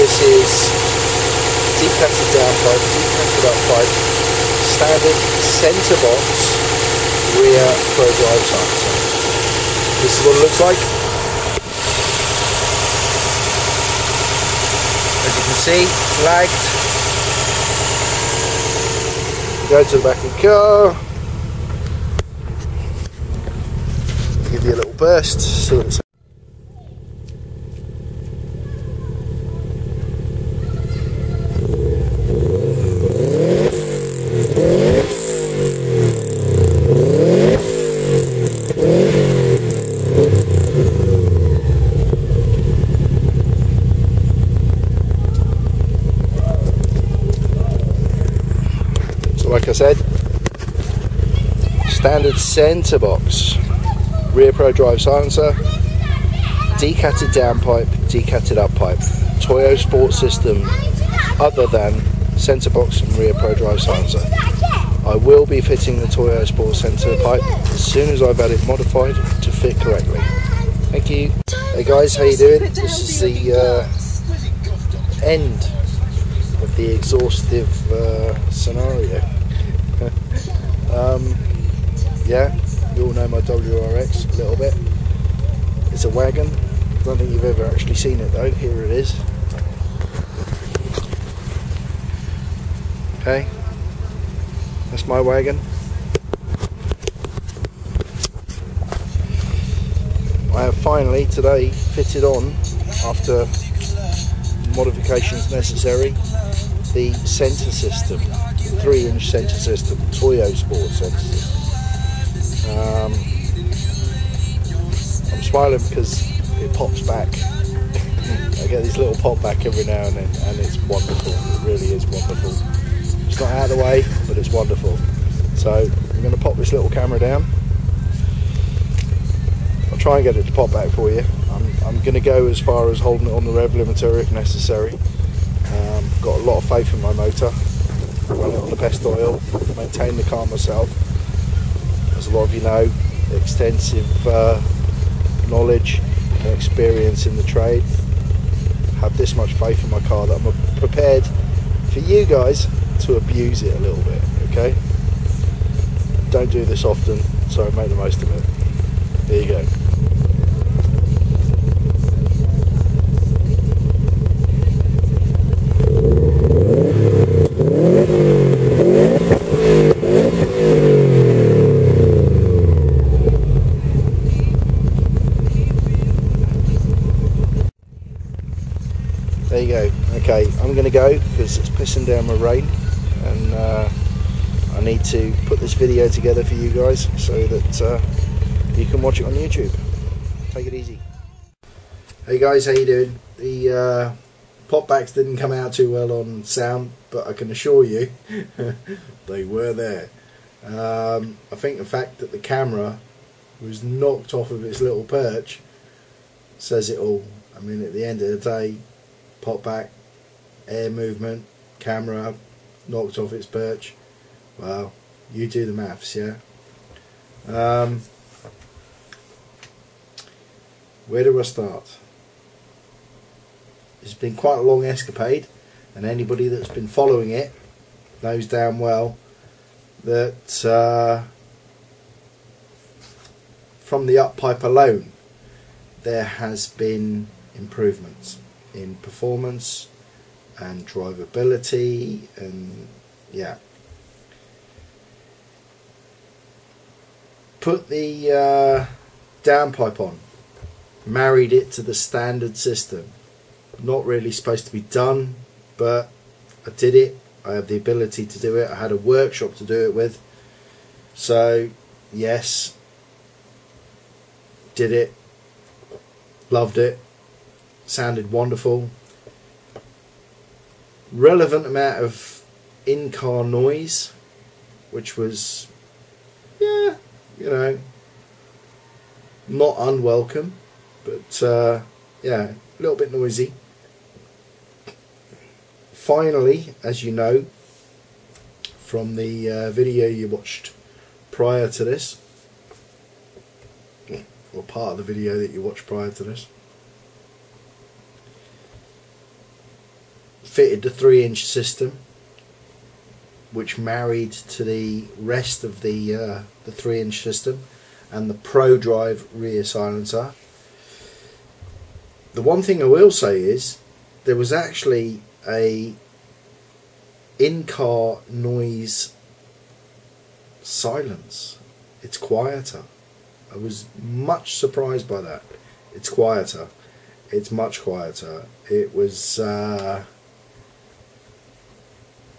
this is decatted downpipe, decatted uppipe, standard centre box rear pro drive silencer. This is what it looks like. As you can see, flagged. Go to the back of the car. Give you a little burst. So it's like I said, standard centre box rear pro drive silencer, decatted downpipe, decatted uppipe, Toyosports system other than centre box and rear pro drive silencer. I will be fitting the Toyosports centre pipe as soon as I've had it modified to fit correctly. Thank you. Hey guys, how you doing? This is the end of the exhaustive scenario. Yeah, you all know my WRX a little bit. It's a wagon. I don't think you've ever actually seen it though. Here it is. Okay, that's my wagon. I have finally today fitted on, after modifications necessary, the centre system, 3-inch centre system, Toyosports centre system. I'm smiling because it pops back. I get this little pop back every now and then, and it's wonderful. It really is wonderful. It's not out of the way, but it's wonderful. So I'm going to pop this little camera down. I'll try and get it to pop back for you. I'm going to go as far as holding it on the rev limiter if necessary. Got a lot of faith in my motor. Run it on the best oil, maintain the car myself. As a lot of you know, extensive knowledge and experience in the trade. Have this much faith in my car that I'm prepared for you guys to abuse it a little bit, okay? Don't do this often, so make the most of it. There you go. There you go. Okay, I'm going to go because it's pissing down with rain, and I need to put this video together for you guys so that you can watch it on YouTube. Take it easy. Hey guys, how you doing? The popbacks didn't come out too well on sound, but I can assure you they were there. I think the fact that the camera was knocked off of its little perch says it all. I mean, at the end of the day, pop back, air movement, camera knocked off its perch. Well, you do the maths, yeah. Where do I start? It's been quite a long escapade, and anybody that's been following it knows damn well that from the uppipe alone there has been improvements in performance and drivability, and yeah. Put the downpipe on, married it to the standard system. Not really supposed to be done, but I did it. I have the ability to do it. I had a workshop to do it with, so yes, did it, loved it. Sounded wonderful. Relevant amount of in-car noise, which was, yeah, you know, not unwelcome, but yeah, a little bit noisy. Finally, as you know from the video you watched prior to this, or part of the video that you watched prior to this, fitted the 3-inch system, which married to the rest of the 3-inch system, and the Pro Drive rear silencer. The one thing I will say is there was actually a in-car noise silence. It's quieter. I was much surprised by that. It's quieter. It's much quieter. It was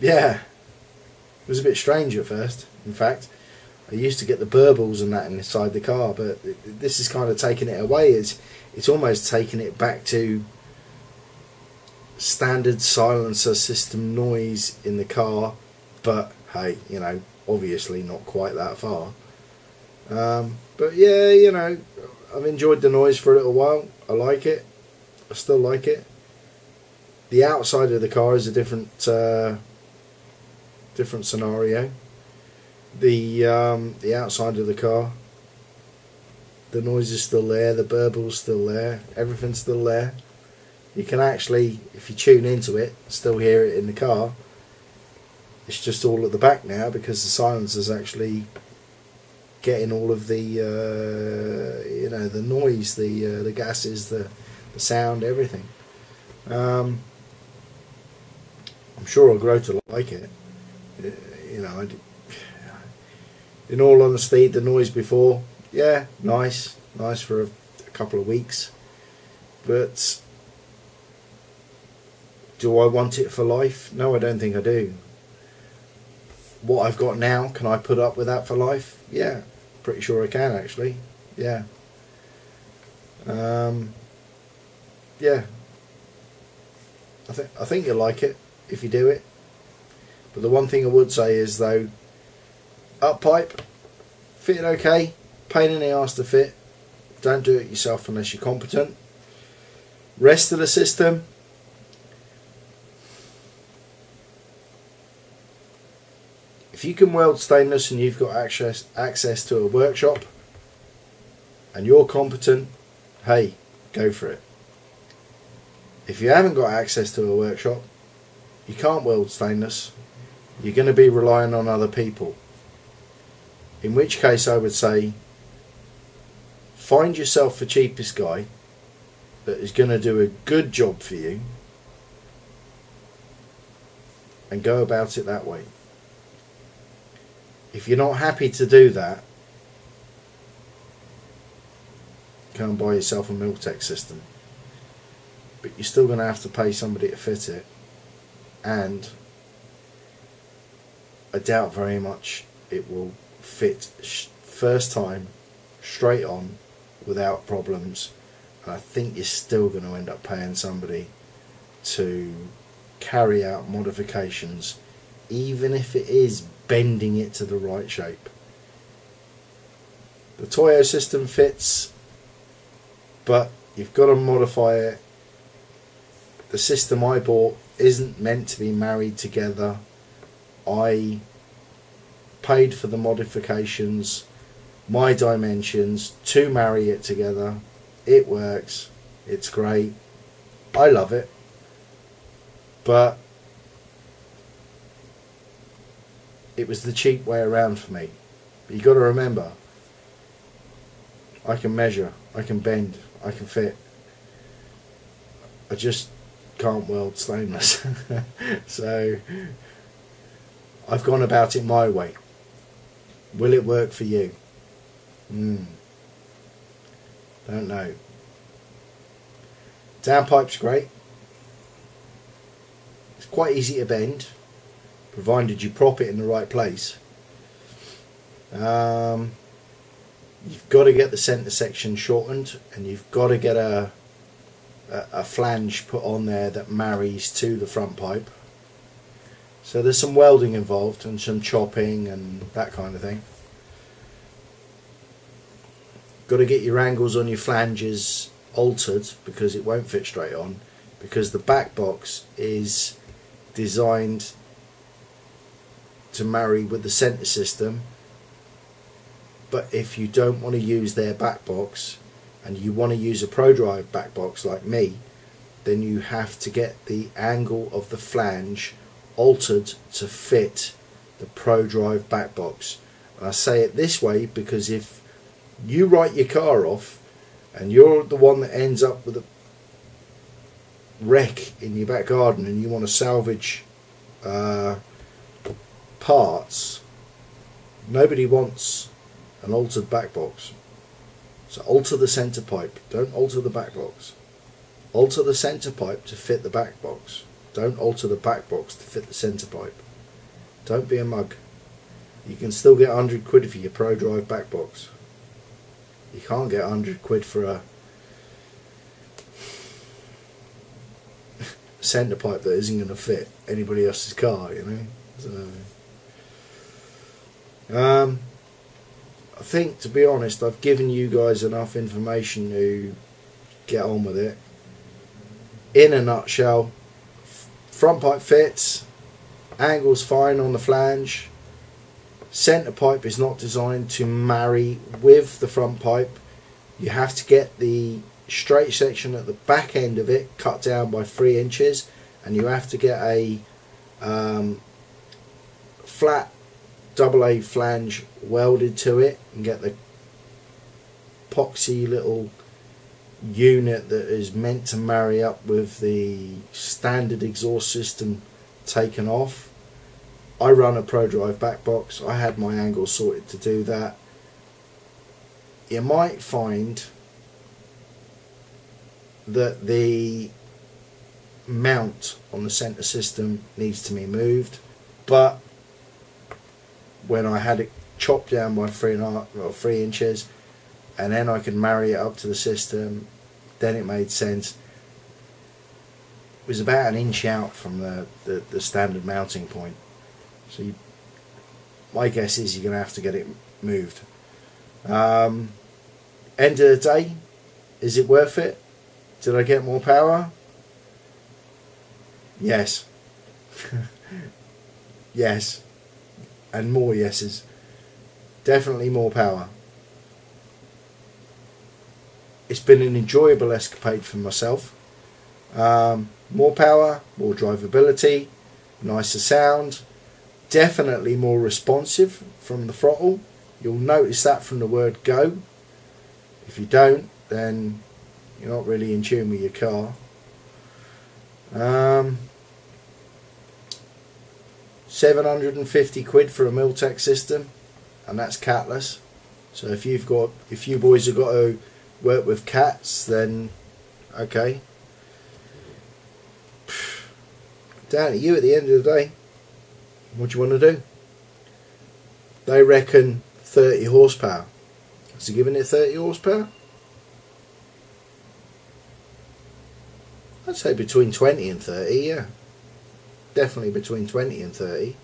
yeah, it was a bit strange at first. In fact, I used to get the burbles and that inside the car, but this is kind of taking it away. It's almost taking it back to standard silencer system noise in the car, but hey, you know, obviously not quite that far. But yeah, you know, I've enjoyed the noise for a little while. I like it. I still like it. The outside of the car is a different different scenario. The outside of the car, the noise is still there, the burble's still there, everything's still there. You can actually, if you tune into it, still hear it in the car. It's just all at the back now because the silencer's actually getting all of the you know, the noise, the gases, the sound, everything. I'm sure I'll grow to like it. You know, in all honesty, the noise before, yeah, nice for a couple of weeks, but do I want it for life? No, I don't think I do. What I've got now, can I put up with that for life? Yeah, pretty sure I can actually. Yeah. Yeah. I think you'll like it if you do it. But the one thing I would say is though, Uppipe, fitted okay, pain in the arse to fit. Don't do it yourself unless you're competent. Rest of the system, if you can weld stainless and you've got access to a workshop and you're competent, hey, go for it. If you haven't got access to a workshop, you can't weld stainless, you're going to be relying on other people. In which case I would say, find yourself the cheapest guy that is going to do a good job for you and go about it that way. If you're not happy to do that, go and buy yourself a Miltech system. But you're still going to have to pay somebody to fit it, and I doubt very much it will fit first time straight on without problems. And I think you're still going to end up paying somebody to carry out modifications, even if it is bending it to the right shape. The Toyo system fits, but you've got to modify it. The system I bought isn't meant to be married together. I paid for the modifications, my dimensions, to marry it together. It works, it's great, I love it, but it was the cheap way around for me. But you got to remember, I can measure, I can bend, I can fit. I just can't weld stainless. So I've gone about it my way. Will it work for you? Don't know. Downpipe's great. It's quite easy to bend, provided you prop it in the right place. You've got to get the centre section shortened, and you've got to get a flange put on there that marries to the front pipe. So there's some welding involved and some chopping and that kind of thing. Got to get your angles on your flanges altered because it won't fit straight on, because the back box is designed to marry with the centre system. But if you don't want to use their back box and you want to use a Pro Drive back box like me, then you have to get the angle of the flange altered to fit the ProDrive back box. And I say it this way because if you write your car off and you're the one that ends up with a wreck in your back garden and you want to salvage parts, nobody wants an altered back box. So alter the centre pipe, don't alter the back box. Alter the centre pipe to fit the back box. Don't alter the back box to fit the centre pipe. Don't be a mug. You can still get 100 quid for your ProDrive back box. You can't get 100 quid for a centre pipe that isn't going to fit anybody else's car, you know. So, I think, to be honest, I've given you guys enough information to get on with it. In a nutshell, front pipe fits, angle's fine on the flange, centre pipe is not designed to marry with the front pipe. You have to get the straight section at the back end of it cut down by 3 inches, and you have to get a flat AA flange welded to it and get the epoxy little unit that is meant to marry up with the standard exhaust system taken off. I run a ProDrive back box. I had my angle sorted to do that. You might find that the mount on the center system needs to be moved, but when I had it chopped down by 3 inches and then I could marry it up to the system, then it made sense. It was about 1 inch out from the standard mounting point, so my guess is you're going to have to get it moved. End of the day, is it worth it? Did I get more power? Yes. Yes. And more yeses. Definitely more power. It's been an enjoyable escapade for myself. More power, more drivability, nicer sound, definitely more responsive from the throttle. You'll notice that from the word go. If you don't, then you're not really in tune with your car. 750 quid for a Miltech system, and that's catless. So if you boys have got to work with cats, then okay. Down to you at the end of the day. What do you want to do? They reckon 30 horsepower. Is he giving it 30 horsepower? I'd say between 20 and 30, yeah. Definitely between 20 and 30.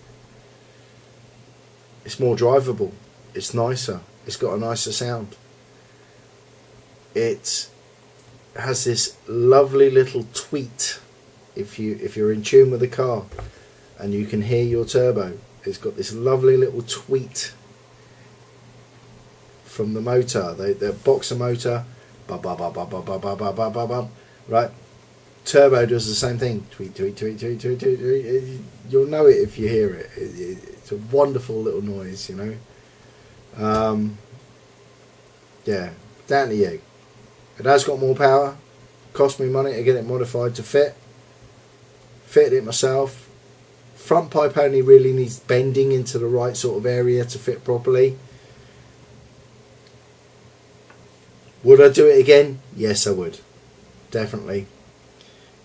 It's more drivable. It's nicer. It's got a nicer sound. It has this lovely little tweet. If you're in tune with the car and you can hear your turbo, it's got this lovely little tweet from the motor. The boxer motor, right? Turbo does the same thing. Tweet, tweet, tweet, tweet, tweet, tweet, tweet. You'll know it if you hear it. It's a wonderful little noise, you know. Yeah, down to you. It has got more power. Cost me money to get it modified to fit. Fitted it myself. Front pipe only really needs bending into the right sort of area to fit properly. Would I do it again? Yes, I would. Definitely.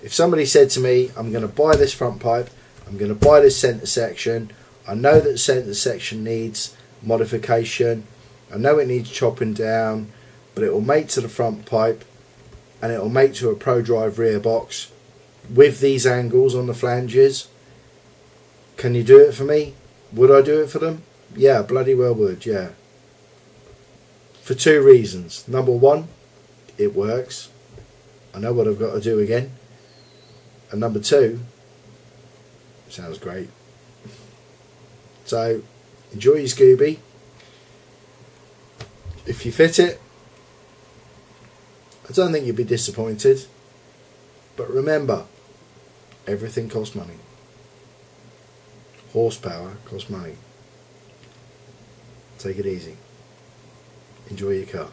If somebody said to me, I'm going to buy this front pipe, I'm going to buy this centre section, I know that the centre section needs modification, I know it needs chopping down, but it will mate to the front pipe and it will mate to a ProDrive rear box with these angles on the flanges, can you do it for me? Would I do it for them? Yeah, bloody well would, yeah. For 2 reasons. Number 1, it works. I know what I've got to do again. And number 2, sounds great. So enjoy your Scooby. If you fit it, I don't think you'll be disappointed. But remember, everything costs money. Horsepower costs money. Take it easy. Enjoy your car.